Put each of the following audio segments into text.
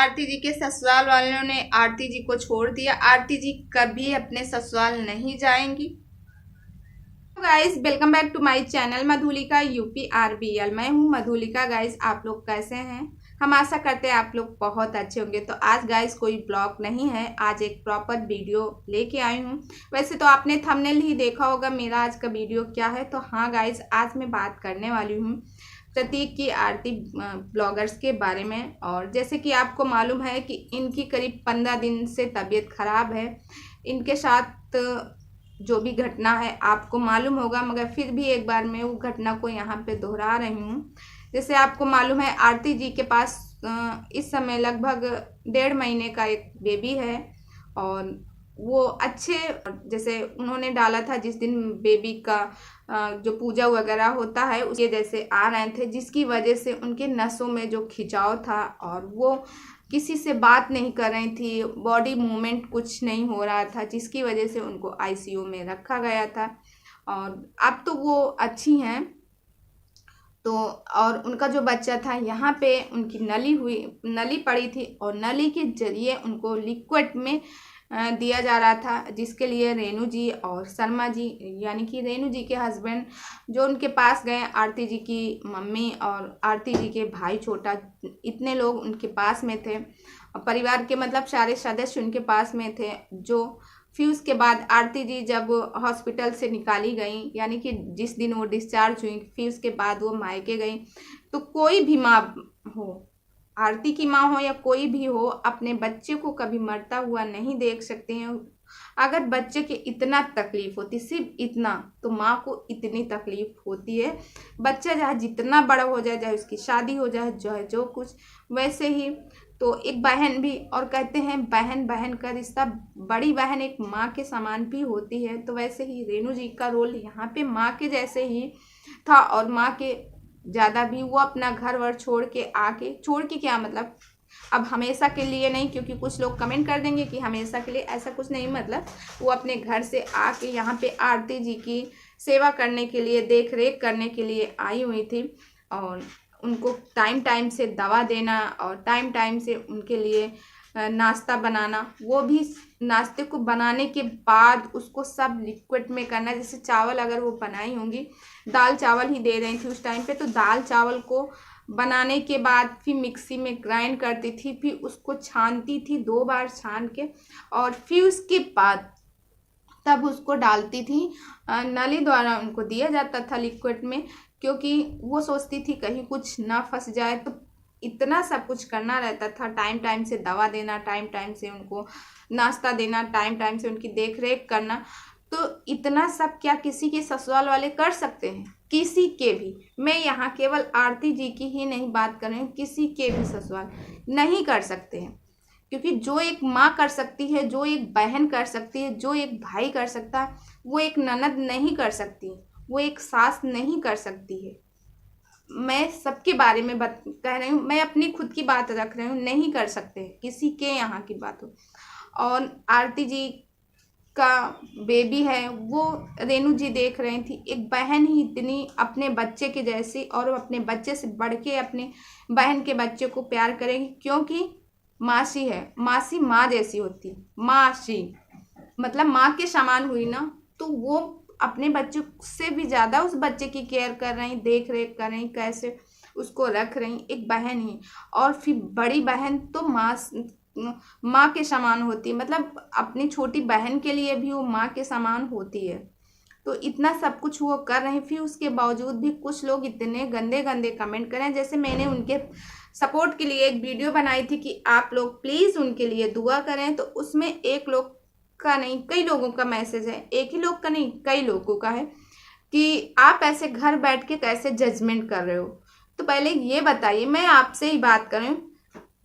आरती जी के ससुराल वालों ने आरती जी को छोड़ दिया। आरती जी कभी अपने ससुराल नहीं जाएंगी। Guys, welcome back to my channel Madhulika UPRBL। मैं हूं मधुलिका। गाइस, आप लोग कैसे हैं? हम आशा करते हैं आप लोग बहुत अच्छे होंगे। तो आज गाइस कोई ब्लॉग नहीं है, आज एक प्रॉपर वीडियो लेके आई हूं। वैसे तो आपने थंबनेल ही देखा होगा मेरा आज का वीडियो क्या है। तो हाँ गाइस, आज मैं बात करने वाली हूँ प्रतीक की आरती ब्लॉगर्स के बारे में। और जैसे कि आपको मालूम है कि इनकी करीब 15 दिन से तबीयत खराब है। इनके साथ जो भी घटना है आपको मालूम होगा, मगर फिर भी एक बार मैं वो घटना को यहाँ पे दोहरा रही हूँ। जैसे आपको मालूम है आरती जी के पास इस समय लगभग 1.5 महीने का एक बेबी है। और वो अच्छे, जैसे उन्होंने डाला था जिस दिन बेबी का जो पूजा वगैरह होता है उसके जैसे आ रहे थे, जिसकी वजह से उनके नसों में जो खिंचाव था और वो किसी से बात नहीं कर रही थी, बॉडी मूवमेंट कुछ नहीं हो रहा था, जिसकी वजह से उनको ICU में रखा गया था। और अब तो वो अच्छी हैं। तो और उनका जो बच्चा था यहाँ पे उनकी नली पड़ी थी और नली के जरिए उनको लिक्विड में दिया जा रहा था, जिसके लिए रेणु जी और शर्मा जी यानी कि रेणु जी के हस्बैंड जो उनके पास गए, आरती जी की मम्मी और आरती जी के भाई छोटा, इतने लोग उनके पास में थे। परिवार के मतलब सारे सदस्य उनके पास में थे। जो फिर उसके बाद आरती जी जब हॉस्पिटल से निकाली गई, यानी कि जिस दिन वो डिस्चार्ज हुई, फिर उसके बाद वो मायके गई। तो कोई भी माँ हो, आरती की माँ हो या कोई भी हो, अपने बच्चे को कभी मरता हुआ नहीं देख सकते हैं। अगर बच्चे के इतना तकलीफ होती, सिर्फ इतना, तो माँ को इतनी तकलीफ होती है। बच्चा चाहे जितना बड़ा हो जाए, चाहे उसकी शादी हो जाए, जो कुछ वैसे ही तो एक बहन भी, और कहते हैं बहन बहन का रिश्ता, बड़ी बहन एक माँ के समान भी होती है। तो वैसे ही रेणु जी का रोल यहाँ पे माँ के जैसे ही था, और माँ के ज़्यादा भी। वो अपना घर वर छोड़ के क्या मतलब, अब हमेशा के लिए नहीं, क्योंकि कुछ लोग कमेंट कर देंगे कि हमेशा के लिए, ऐसा कुछ नहीं। मतलब वो अपने घर से आके यहाँ पे आरती जी की सेवा करने के लिए, देख रेख करने के लिए आई हुई थी। और उनको टाइम टाइम से दवा देना और टाइम टाइम से उनके लिए नाश्ता बनाना, वो भी नाश्ते को बनाने के बाद उसको सब लिक्विड में करना। जैसे चावल अगर वो बनाई होंगी, दाल चावल ही दे रही थी उस टाइम पे, तो दाल चावल को बनाने के बाद फिर मिक्सी में ग्राइंड करती थी, फिर उसको छानती थी 2 बार छान के, और फिर उसके बाद तब उसको डालती थी। नली द्वारा उनको दिया जाता था लिक्विड में, क्योंकि वो सोचती थी कहीं कुछ ना फंस जाए। तो इतना सब कुछ करना रहता था, टाइम टाइम से दवा देना, टाइम टाइम से उनको नाश्ता देना, टाइम टाइम से उनकी देख रेख करना। तो इतना सब क्या किसी के ससुराल वाले कर सकते हैं? किसी के भी। मैं यहाँ केवल आरती जी की ही नहीं बात कर रही हूँ, किसी के भी ससुराल नहीं कर सकते हैं। क्योंकि जो एक माँ कर सकती है, जो एक बहन कर सकती है, जो एक भाई कर सकता है, वो एक ननद नहीं कर सकती, वो एक सास नहीं कर सकती है। मैं सबके बारे में कह रही हूँ, मैं अपनी खुद की बात रख रही हूँ, नहीं कर सकते किसी के यहाँ की बात हो। और आरती जी का बेबी है, वो रेणु जी देख रही थी, एक बहन ही इतनी अपने बच्चे के जैसी, और अपने बच्चे से बढ़ के अपने बहन के बच्चे को प्यार करेगी, क्योंकि मासी है। मासी माँ जैसी होती, मासी मतलब माँ के समान हुई ना। तो वो अपने बच्चे से भी ज़्यादा उस बच्चे की केयर कर रही, देख रेख कर रही, कैसे उसको रख रही, एक बहन ही। और फिर बड़ी बहन तो माँ के समान होती है, मतलब अपनी छोटी बहन के लिए भी वो माँ के समान होती है। तो इतना सब कुछ वो कर रहे हैं, फिर उसके बावजूद भी कुछ लोग इतने गंदे गंदे कमेंट करें। जैसे मैंने उनके सपोर्ट के लिए एक वीडियो बनाई थी कि आप लोग प्लीज़ उनके लिए दुआ करें, तो उसमें एक लोग का नहीं, कई लोगों का मैसेज है, एक ही लोग का नहीं, कई लोगों का है कि आप ऐसे घर बैठ के कैसे जजमेंट कर रहे हो। तो पहले ये बताइए, मैं आपसे ही बात कर रही हूँ,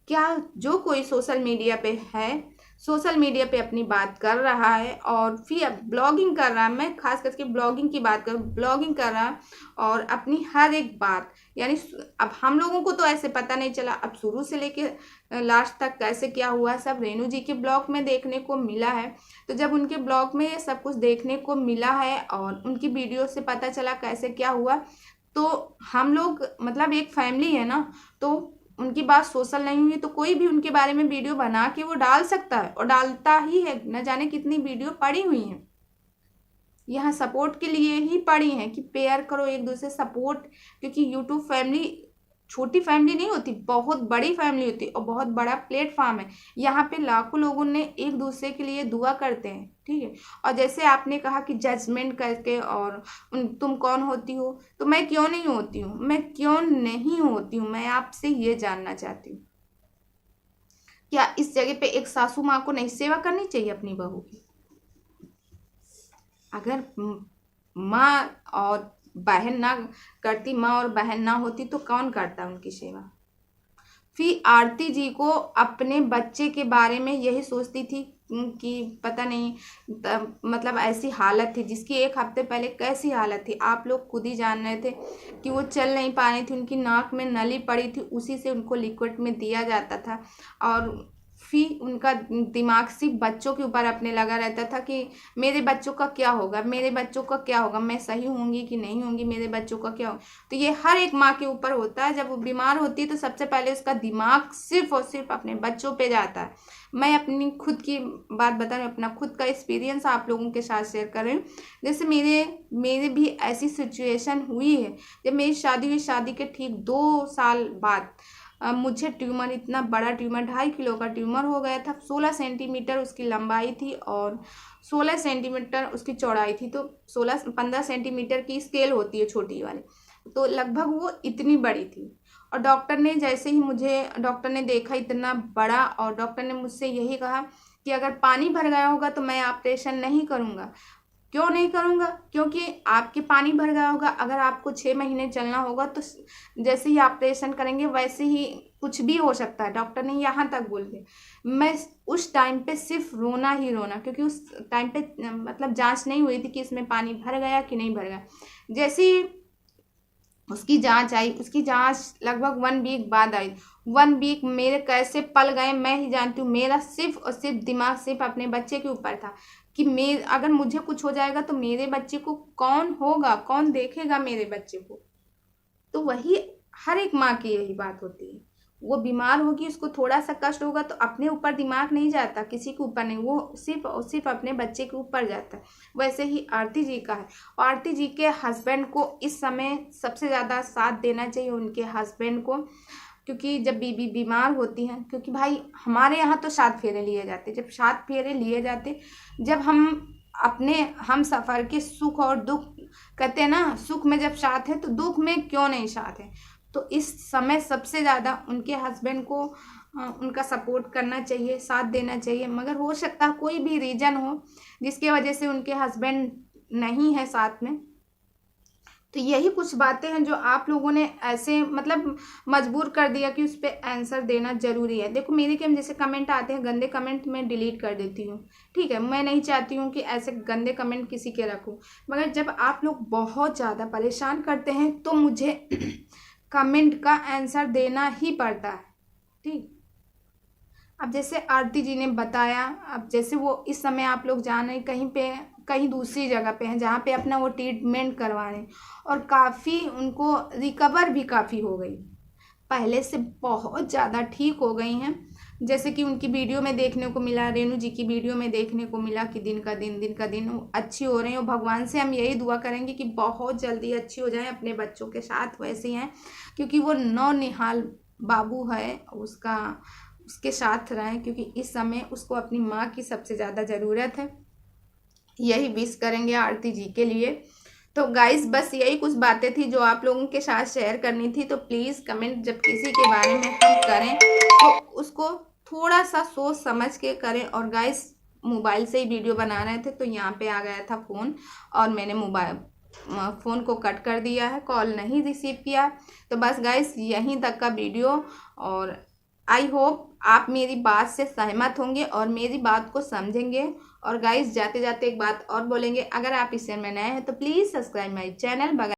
क्या जो कोई सोशल मीडिया पे है, सोशल मीडिया पे अपनी बात कर रहा है और फिर ब्लॉगिंग कर रहा है, मैं खास करके ब्लॉगिंग की बात करूँ, ब्लॉगिंग कर रहा है और अपनी हर एक बात, यानी अब हम लोगों को तो ऐसे पता नहीं चला, अब शुरू से लेके लास्ट तक कैसे क्या हुआ सब रेणु जी के ब्लॉग में देखने को मिला है। तो जब उनके ब्लॉग में ये सब कुछ देखने को मिला है और उनकी वीडियो से पता चला कैसे क्या हुआ, तो हम लोग मतलब एक फैमिली है ना, तो उनकी बात सोशल नहीं हुई तो कोई भी उनके बारे में वीडियो बना के वो डाल सकता है और डालता ही है। न जाने कितनी वीडियो पड़ी हुई हैं, यहाँ सपोर्ट के लिए ही पड़ी हैं कि पेयर करो एक दूसरे सपोर्ट, क्योंकि यूट्यूब फैमिली छोटी फैमिली नहीं होती, बहुत बड़ी फैमिली होती है और बहुत बड़ा प्लेटफॉर्म है। यहाँ पे लाखों लोगों ने एक दूसरे के लिए दुआ करते हैं, ठीक है। और जैसे आपने कहा कि जजमेंट करके और तुम कौन होती हो, तो मैं क्यों नहीं होती हूँ, मैं क्यों नहीं होती हूँ, मैं आपसे ये जानना चाहती हूँ। क्या इस जगह पे एक सासू माँ को नहीं सेवा करनी चाहिए अपनी बहू की? अगर माँ और बहन ना करती, माँ और बहन ना होती तो कौन करता उनकी सेवा? फिर आरती जी को अपने बच्चे के बारे में यही सोचती थी कि पता नहीं मतलब ऐसी हालत थी, जिसकी एक हफ्ते पहले कैसी हालत थी आप लोग खुद ही जान रहे थे कि वो चल नहीं पा रही थी, उनकी नाक में नली पड़ी थी, उसी से उनको लिक्विड में दिया जाता था। और फिर उनका दिमाग सिर्फ बच्चों के ऊपर अपने लगा रहता था कि मेरे बच्चों का क्या होगा, मेरे बच्चों का क्या होगा, मैं सही होंगी कि नहीं होंगी, मेरे बच्चों का क्या होगा। तो ये हर एक माँ के ऊपर होता है। जब वो बीमार होती है तो सबसे पहले उसका दिमाग सिर्फ और सिर्फ अपने बच्चों पे जाता है। मैं अपनी खुद की बात बता रही हूँ, अपना खुद का एक्सपीरियंस आप लोगों के साथ शेयर कर रही हूँ। जैसे मेरे भी ऐसी सिचुएशन हुई है। जब मेरी शादी हुई, शादी के ठीक 2 साल बाद मुझे ट्यूमर, इतना बड़ा ट्यूमर, 2.5 किलो का ट्यूमर हो गया था। 16 सेंटीमीटर उसकी लंबाई थी और 16 सेंटीमीटर उसकी चौड़ाई थी। तो 15 सेंटीमीटर की स्केल होती है छोटी वाली, तो लगभग वो इतनी बड़ी थी। और डॉक्टर ने जैसे ही डॉक्टर ने देखा इतना बड़ा, और डॉक्टर ने मुझसे यही कहा कि अगर पानी भर गया होगा तो मैं ऑपरेशन नहीं करूँगा। क्यों नहीं करूँगा? क्योंकि आपके पानी भर गया होगा, अगर आपको 6 महीने चलना होगा तो जैसे ही ऑपरेशन करेंगे वैसे ही कुछ भी हो सकता है, डॉक्टर ने यहाँ तक बोल दिया। मैं उस टाइम पे सिर्फ रोना ही रोना, क्योंकि उस टाइम पे मतलब जांच नहीं हुई थी कि इसमें पानी भर गया कि नहीं भर गया। जैसे ही उसकी जांच आई, उसकी जांच लगभग 1 वीक बाद आई। 1 वीक मेरे कैसे पल गए मैं ही जानती हूँ। मेरा सिर्फ और सिर्फ दिमाग सिर्फ अपने बच्चे के ऊपर था कि अगर मुझे कुछ हो जाएगा तो मेरे बच्चे को कौन होगा, कौन देखेगा मेरे बच्चे को। तो वही हर एक माँ की यही बात होती है। वो बीमार होगी, उसको थोड़ा सा कष्ट होगा तो अपने ऊपर दिमाग नहीं जाता, किसी के ऊपर नहीं, वो सिर्फ और सिर्फ अपने बच्चे के ऊपर जाता है। वैसे ही आरती जी का है। आरती जी के हस्बैंड को इस समय सबसे ज़्यादा साथ देना चाहिए, उनके हस्बैंड को, क्योंकि जब बीबी बीमार होती हैं, क्योंकि भाई हमारे यहाँ तो 7 फेरे लिए जाते, जब 7 फेरे लिए जाते, जब हम सफ़र के सुख और दुख कहते हैं ना, सुख में जब साथ है तो दुख में क्यों नहीं साथ है। तो इस समय सबसे ज़्यादा उनके हस्बैंड को उनका सपोर्ट करना चाहिए, साथ देना चाहिए। मगर हो सकता है कोई भी रीज़न हो जिसके वजह से उनके हस्बैंड नहीं है साथ में। तो यही कुछ बातें हैं जो आप लोगों ने ऐसे मतलब मजबूर कर दिया कि उस पर आंसर देना ज़रूरी है। देखो मेरे के जैसे कमेंट आते हैं, गंदे कमेंट मैं डिलीट कर देती हूँ, ठीक है। मैं नहीं चाहती हूँ कि ऐसे गंदे कमेंट किसी के रखूँ, मगर जब आप लोग बहुत ज़्यादा परेशान करते हैं तो मुझे कमेंट का आंसर देना ही पड़ता है, ठीक। अब जैसे आरती जी ने बताया, अब जैसे वो इस समय आप लोग जान रहे कहीं दूसरी जगह पे हैं जहाँ पे अपना वो ट्रीटमेंट करवा रहे हैं, और काफ़ी उनको रिकवर भी काफ़ी हो गई, पहले से बहुत ज़्यादा ठीक हो गई हैं। जैसे कि उनकी वीडियो में देखने को मिला, रेणु जी की वीडियो में देखने को मिला कि दिन का दिन अच्छी हो रही हैं। और भगवान से हम यही दुआ करेंगे कि बहुत जल्दी अच्छी हो जाएं, अपने बच्चों के साथ वैसे हैं, क्योंकि वो नौनिहाल बाबू है, उसके साथ रहें, क्योंकि इस समय उसको अपनी माँ की सबसे ज़्यादा ज़रूरत है। यही विश करेंगे आरती जी के लिए। तो गाइस बस यही कुछ बातें थी जो आप लोगों के साथ शेयर करनी थी। तो प्लीज़ कमेंट जब किसी के बारे में हम करें तो उसको थोड़ा सा सोच समझ के करें। और गाइस मोबाइल से ही वीडियो बना रहे थे तो यहाँ पे आ गया था फ़ोन, और मैंने फ़ोन को कट कर दिया है, कॉल नहीं रिसीव किया। तो बस गाइस यहीं तक का वीडियो, और आई होप आप मेरी बात से सहमत होंगे और मेरी बात को समझेंगे। और गाइस जाते जाते एक बात और बोलेंगे, अगर आप इस चैनल में नए हैं तो प्लीज़ सब्सक्राइब माई चैनल।